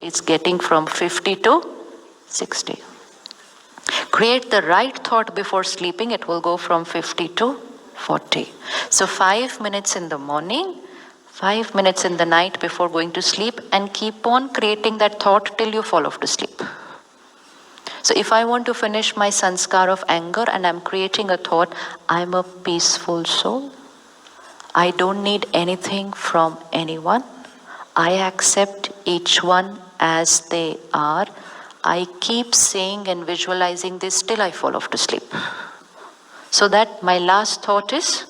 It's getting from 50 to 60. Create the right thought before sleeping, it will go from 50 to 40. So 5 minutes in the morning, 5 minutes in the night before going to sleep, and keep on creating that thought till you fall off to sleep. So if I want to finish my sanskar of anger and I'm creating a thought, I'm a peaceful soul. I don't need anything from anyone. I accept each one as they are. I keep saying and visualizing this till I fall off to sleep. So that my last thought is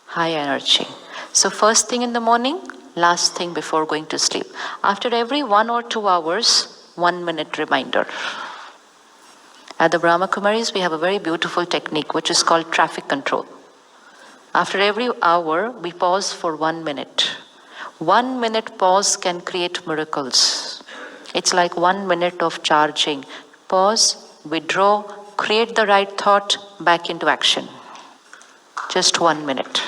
high energy. So first thing in the morning, last thing before going to sleep. After every 1 or 2 hours, 1 minute reminder. At the Brahma Kumaris, we have a very beautiful technique which is called traffic control. After every hour, we pause for 1 minute. 1 minute pause can create miracles. It's like 1 minute of charging. Pause, withdraw, create the right thought, back into action. Just 1 minute.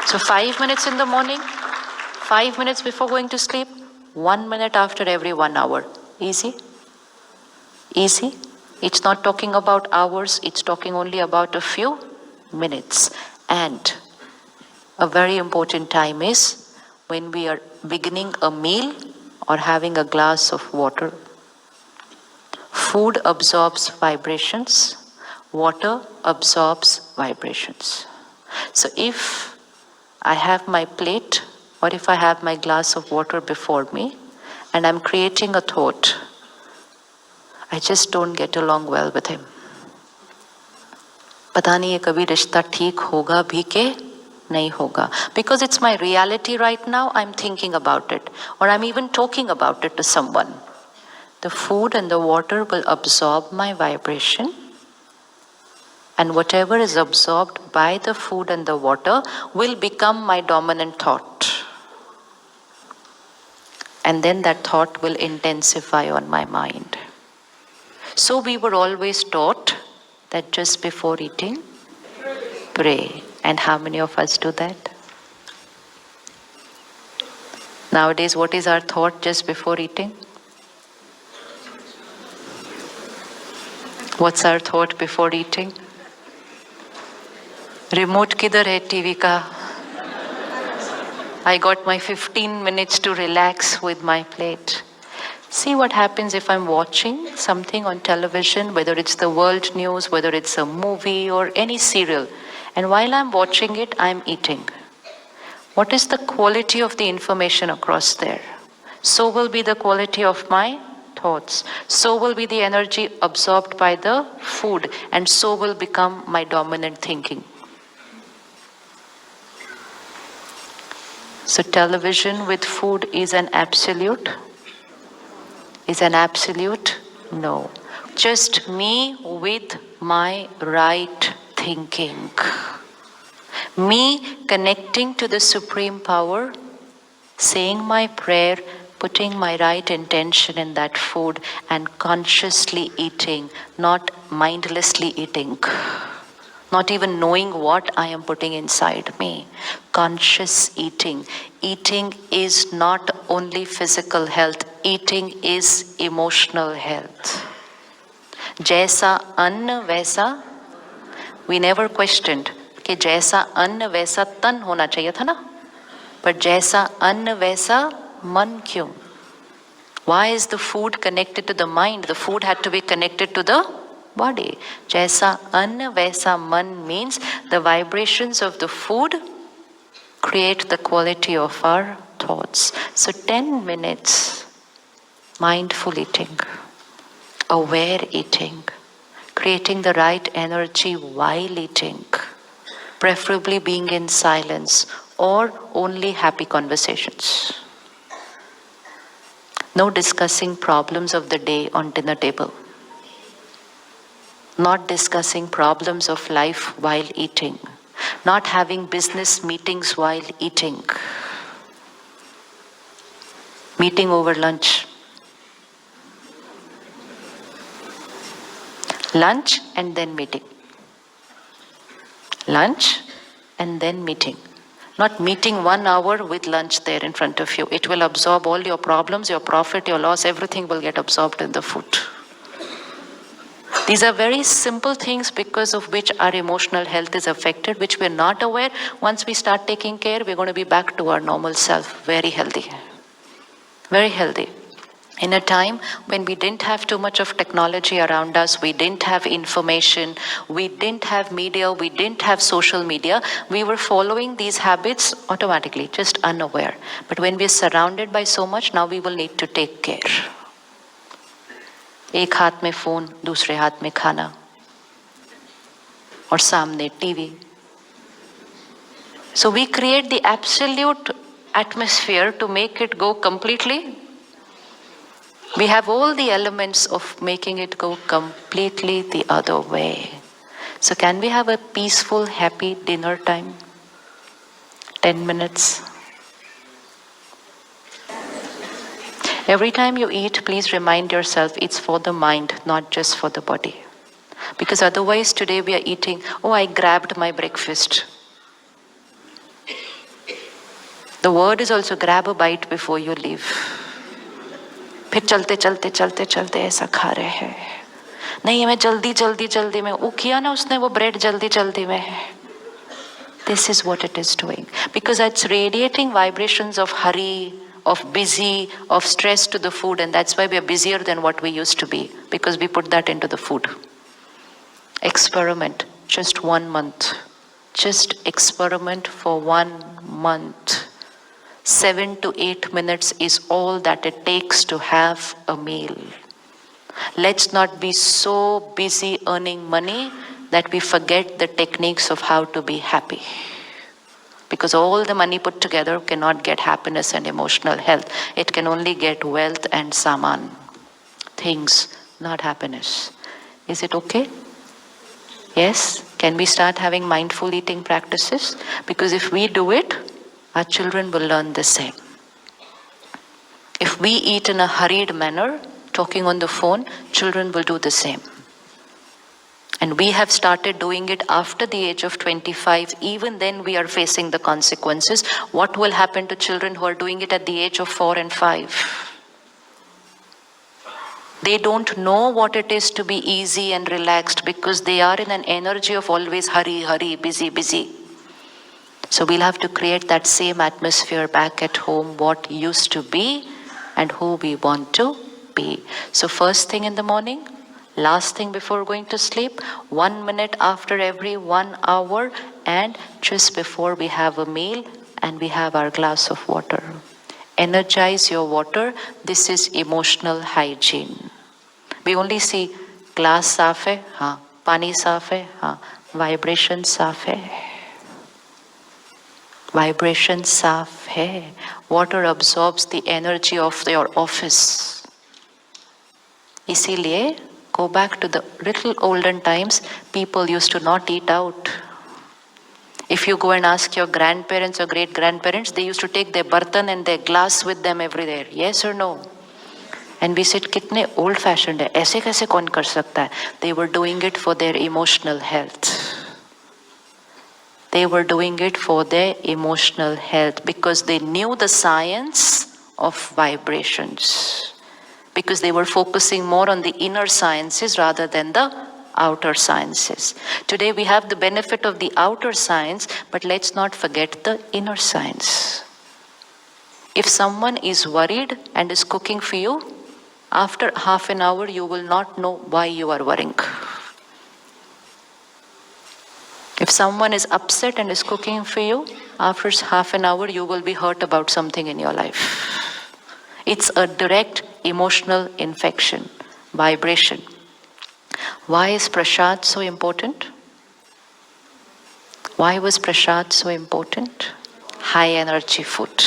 So 5 minutes in the morning, 5 minutes before going to sleep, 1 minute after every 1 hour. Easy? Easy? It's not talking about hours, it's talking only about a few minutes. And a very important time is when we are beginning a meal or having a glass of water. Food absorbs vibrations, water absorbs vibrations. So if I have my plate or if I have my glass of water before me and I'm creating a thought, I just don't get along well with him. पता नहीं ये कभी रिश्ता ठीक होगा भी के नहीं होगा. Because it's my reality right now, I'm thinking about it. Or I'm even talking about it to someone. The food and the water will absorb my vibration. And whatever is absorbed by the food and the water will become my dominant thought. And then that thought will intensify on my mind. So we were always taught that just before eating, pray. And how many of us do that? Nowadays, what is our thought just before eating? What's our thought before eating? Remote kidhar hai TV ka? I got my 15 minutes to relax with my plate. See what happens if I'm watching something on television, whether it's the world news, whether it's a movie or any serial. And while I'm watching it, I'm eating. What is the quality of the information across there? So will be the quality of my thoughts. So will be the energy absorbed by the food. And so will become my dominant thinking. So television with food is an absolute? Is an absolute? No. Just me with my right thinking. Me connecting to the Supreme Power, saying my prayer, putting my right intention in that food and consciously eating, not mindlessly eating. Not even knowing what I am putting inside me. Conscious eating. Eating is not only physical health, eating is emotional health. Jaisa anna vaisa, we never questioned कि जैसा अन्न वैसा तन होना चाहिए था ना, पर जैसा अन्न वैसा मन क्यों? Why is the food connected to the mind? The food had to be connected to the body. Jaisa anna vaisa man means the vibrations of the food create the quality of our thoughts. So 10 minutes, mindful eating, aware eating, creating the right energy while eating, preferably being in silence or only happy conversations. No discussing problems of the day on dinner table. Not discussing problems of life while eating. Not having business meetings while eating. Meeting over lunch. Lunch and then meeting. Lunch and then meeting. Not meeting 1 hour with lunch there in front of you. It will absorb all your problems, your profit, your loss, everything will get absorbed in the food. These are very simple things because of which our emotional health is affected, which we're not aware. Once we start taking care, we're going to be back to our normal self, very healthy. Very healthy. In a time when we didn't have too much of technology around us, we didn't have information, we didn't have media, we didn't have social media, we were following these habits automatically, just unaware. But when we're surrounded by so much, now we will need to take care. एक हाथ में phone, दूसरे हाथ में खाना, और सामने TV. So we create the absolute atmosphere to make it go completely. We have all the elements of making it go completely the other way. So can we have a peaceful, happy dinner time? 10 minutes. Every time you eat, please remind yourself it's for the mind, not just for the body. Because otherwise today we are eating, oh, I grabbed my breakfast. The word is also grab a bite before you leave. फिर चलते चलते चलते चलते ऐसा खा रहे हैं. नहीं, मैं जल्दी जल्दी जल्दी में, वो किया ना उसने वो ब्रेड जल्दी जल्दी में है. This is what it is doing. Because it's radiating vibrations of hurry, of busy, of stress to the food, and that's why we are busier than what we used to be, because we put that into the food. Experiment, just 1 month. Just experiment for 1 month. 7 to 8 minutes is all that it takes to have a meal. Let's not be so busy earning money that we forget the techniques of how to be happy. Because all the money put together cannot get happiness and emotional health. It can only get wealth and saman. Things, not happiness. Is it okay? Yes? Can we start having mindful eating practices? Because if we do it, our children will learn the same. If we eat in a hurried manner, talking on the phone, children will do the same. And we have started doing it after the age of 25. Even then we are facing the consequences. What will happen to children who are doing it at the age of 4 and 5? They don't know what it is to be easy and relaxed because they are in an energy of always hurry, hurry, busy, busy. So we'll have to create that same atmosphere back at home, what used to be and who we want to be. So first thing in the morning, last thing before going to sleep, 1 minute after every 1 hour, and just before we have a meal and we have our glass of water. Energize your water. This is emotional hygiene. We only see glass saaf hai, haan. Pani saaf hai, haan. Vibration saaf hai. Vibration saaf hai. Water absorbs the energy of your office. Isiliye, go back to the little olden times, people used to not eat out. If you go and ask your grandparents or great-grandparents, they used to take their bartan and their glass with them everywhere. Yes or no? And we said, kitne old-fashioned hai, aise kaise kaun kar sakta hai? They were doing it for their emotional health. They were doing it for their emotional health because they knew the science of vibrations. Because they were focusing more on the inner sciences rather than the outer sciences. Today we have the benefit of the outer science, but let's not forget the inner science. If someone is worried and is cooking for you, after half an hour you will not know why you are worrying. If someone is upset and is cooking for you, after half an hour you will be hurt about something in your life. It's a direct emotional infection, vibration. Why is prasad so important? Why was prasad so important? High energy food.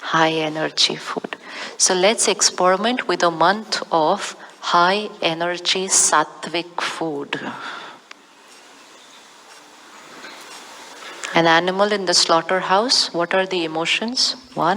High energy food. So let's experiment with a month of high energy sattvic food. An animal in the slaughterhouse, what are the emotions? 1,